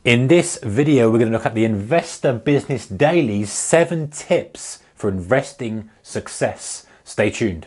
In this video, we're going to look at the Investor Business Daily's 7 tips for investing success. Stay tuned.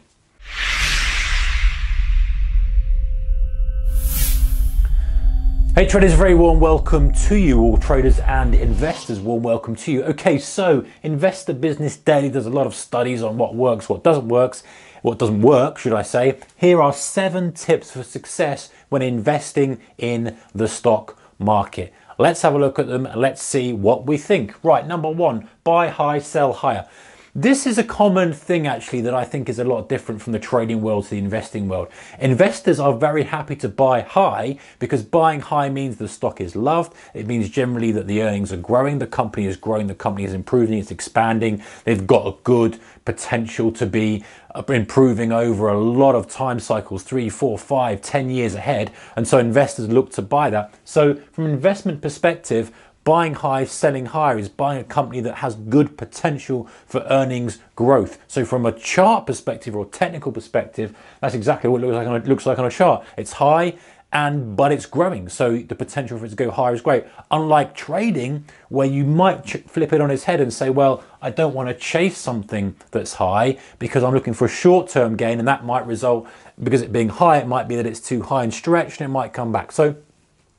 Hey traders, very warm welcome to you all, traders and investors, warm welcome to you. Okay, so Investor Business Daily does a lot of studies on what works, what doesn't work, should I say. Here are 7 tips for success when investing in the stock market. Let's have a look at them and let's see what we think. Right, number 1, buy high, sell higher. This is a common thing actually that I think is a lot different from the trading world to the investing world. Investors are very happy to buy high because buying high means the stock is loved. It means generally that the earnings are growing, the company is growing, the company is improving, it's expanding. They've got a good potential to be improving over a lot of time cycles, 3, 4, 5, 10 years ahead. And so investors look to buy that. So from an investment perspective, buying high, selling higher is buying a company that has good potential for earnings growth. So from a chart perspective or technical perspective, that's exactly what it looks like on a chart. It's high, but it's growing. So the potential for it to go higher is great. Unlike trading, where you might flip it on its head and say, well, I don't want to chase something that's high because I'm looking for a short-term gain, and that might result, because it being high, it might be that it's too high and stretched and it might come back. So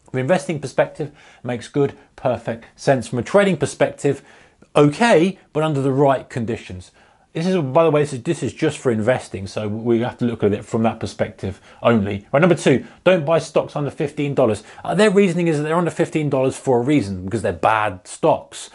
from an investing perspective, makes good, perfect sense. From a trading perspective, okay, but under the right conditions. This is, by the way, this is just for investing, so we have to look at it from that perspective only. Right, number 2, don't buy stocks under $15. Their reasoning is that they're under $15 for a reason, because they're bad stocks.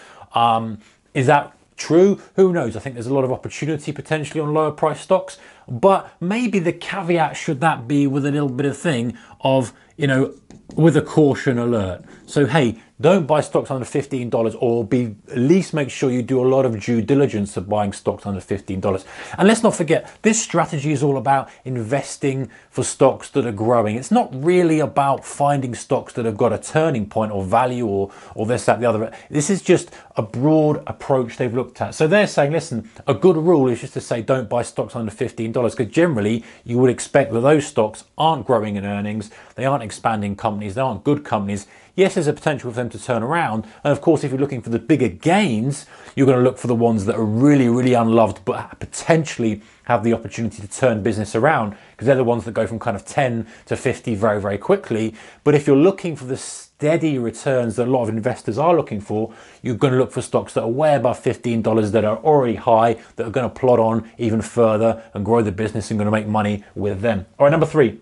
Is that true? Who knows? I think there's a lot of opportunity potentially on lower price stocks, but maybe the caveat should that be with a little bit of thing of, you know, with a caution alert. So hey, don't buy stocks under $15, or at least make sure you do a lot of due diligence of buying stocks under $15. And let's not forget, this strategy is all about investing for stocks that are growing. It's not really about finding stocks that have got a turning point or value or this, that, the other. This is just a broad approach they've looked at. So they're saying, listen, a good rule is just to say don't buy stocks under $15, because generally you would expect that those stocks aren't growing in earnings, they aren't expanding companies, they aren't good companies. Yes, there's a potential for them to turn around. And of course, if you're looking for the bigger gains, you're going to look for the ones that are really, really unloved, but potentially have the opportunity to turn business around, because they're the ones that go from kind of 10 to 50 very, very quickly. But if you're looking for the steady returns that a lot of investors are looking for, you're going to look for stocks that are way above $15, that are already high, that are going to plod on even further and grow the business and going to make money with them. All right, number 3.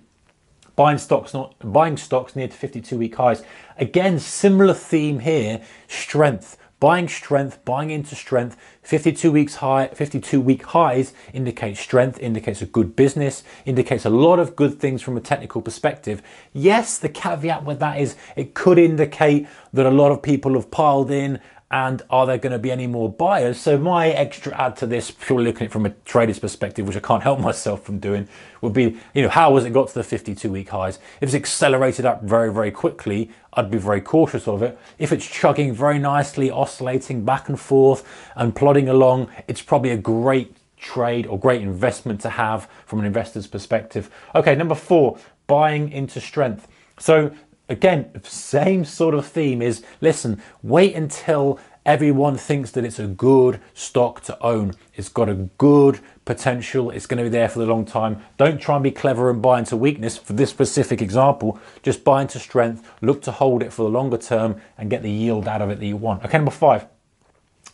Buying stocks near to 52-week highs. Again, similar theme here, strength. Buying strength, buying into strength. 52-week highs indicates strength, indicates a good business, indicates a lot of good things from a technical perspective. Yes, the caveat with that is it could indicate that a lot of people have piled in, and are there going to be any more buyers? So my extra add to this, purely looking at it from a trader's perspective, which I can't help myself from doing, would be, you know, how has it got to the 52-week highs? If it's accelerated up very, very quickly, I'd be very cautious of it. If it's chugging very nicely, oscillating back and forth and plodding along, it's probably a great trade or great investment to have from an investor's perspective. Okay, number 4, buying into strength. So again, same sort of theme is, listen, wait until everyone thinks that it's a good stock to own. It's got a good potential. It's going to be there for the long time. Don't try and be clever and buy into weakness. For this specific example, just buy into strength, look to hold it for the longer term and get the yield out of it that you want. Okay, number 5.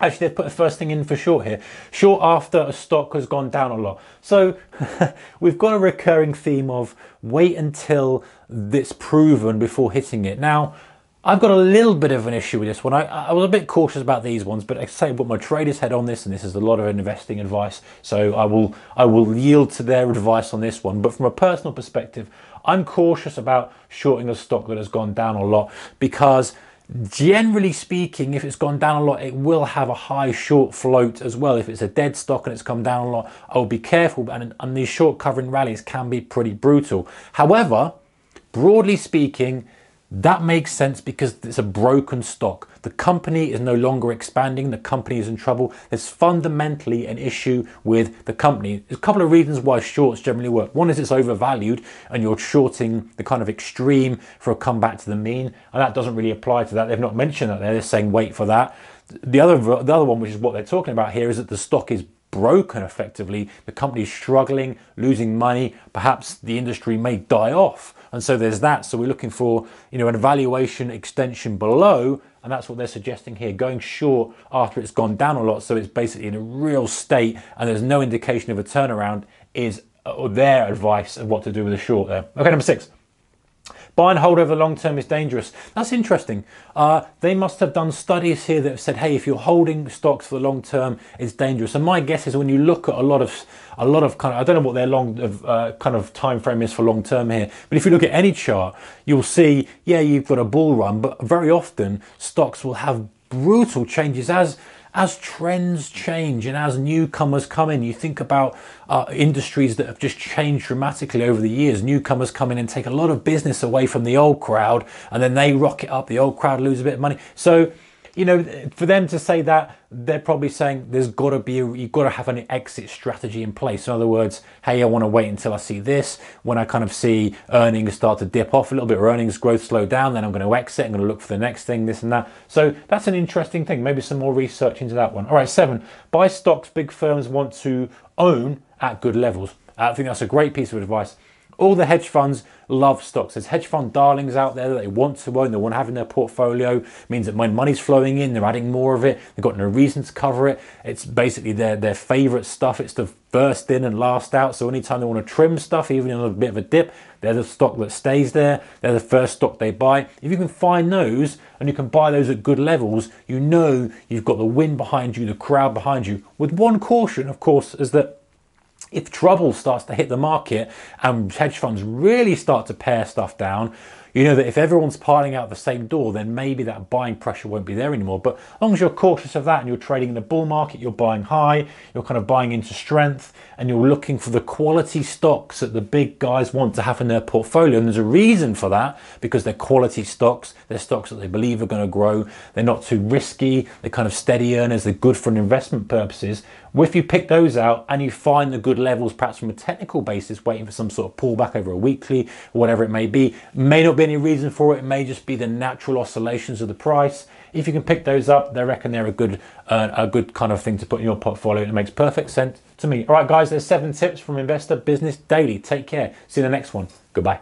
Actually, they've put the first thing in for short here. Short after a stock has gone down a lot. So we've got a recurring theme of wait until it's proven before hitting it. Now, I've got a little bit of an issue with this one. I was a bit cautious about these ones, but I say I put my trader's head on this, and this is a lot of investing advice. So I will yield to their advice on this one. But from a personal perspective, I'm cautious about shorting a stock that has gone down a lot, because generally speaking, if it's gone down a lot, it will have a high short float as well. If it's a dead stock and it's come down a lot, I will be careful, and these short covering rallies can be pretty brutal. However, broadly speaking, That makes sense because it's a broken stock. The company is no longer expanding. The company is in trouble. There's fundamentally an issue with the company. There's a couple of reasons why shorts generally work. One is it's overvalued and you're shorting the kind of extreme for a comeback to the mean. And that doesn't really apply to that. They've not mentioned that there. They're saying wait for that. The other one, which is what they're talking about here, is that the stock is broken effectively. The company is struggling, losing money. Perhaps the industry may die off. And so there's that. So we're looking for, an evaluation extension below, and that's what they're suggesting here, going short after it's gone down a lot. So it's basically in a real state and there's no indication of a turnaround is their advice of what to do with a short there. Okay, number 6. Buy and hold over the long term is dangerous. That's interesting. They must have done studies here that have said, hey, if you're holding stocks for the long term, it's dangerous. And my guess is when you look at a lot of kind of, I don't know what their kind of time frame is for long term here, but if you look at any chart, you'll see, yeah, you've got a bull run, but very often stocks will have brutal changes as trends change and as newcomers come in. You think about industries that have just changed dramatically over the years. Newcomers come in and take a lot of business away from the old crowd, and then they rocket up. The old crowd lose a bit of money. So, for them to say that, they're probably saying you've got to have an exit strategy in place. In other words, hey, I want to wait until I see this. When I kind of see earnings start to dip off a little bit, or earnings growth slow down, then I'm going to exit. I'm going to look for the next thing, this and that. So that's an interesting thing. Maybe some more research into that one. All right, 7. Buy stocks big firms want to own at good levels. I think that's a great piece of advice. All the hedge funds love stocks. There's hedge fund darlings out there that they want to own, they want to have in their portfolio. It means that when money's flowing in, they're adding more of it. They've got no reason to cover it. It's basically their favorite stuff. It's the first in and last out. So anytime they want to trim stuff, even in a bit of a dip, they're the stock that stays there. They're the first stock they buy. If you can find those and you can buy those at good levels, you've got the wind behind you, the crowd behind you. With one caution, of course, is that if trouble starts to hit the market and hedge funds really start to pare stuff down, you know that if everyone's piling out the same door, then maybe that buying pressure won't be there anymore. But as long as you're cautious of that and you're trading in the bull market, you're buying high, you're kind of buying into strength, and you're looking for the quality stocks that the big guys want to have in their portfolio. And there's a reason for that, because they're quality stocks. They're stocks that they believe are going to grow. They're not too risky. They're kind of steady earners. They're good for investment purposes. Well, if you pick those out and you find the good levels, perhaps from a technical basis, waiting for some sort of pullback over a weekly, or whatever it may be, may not be any reason for it. It may just be the natural oscillations of the price. If you can pick those up, they reckon they're a good kind of thing to put in your portfolio. It makes perfect sense to me. All right, guys, there's 7 tips from Investor Business Daily. Take care. See you in the next one. Goodbye.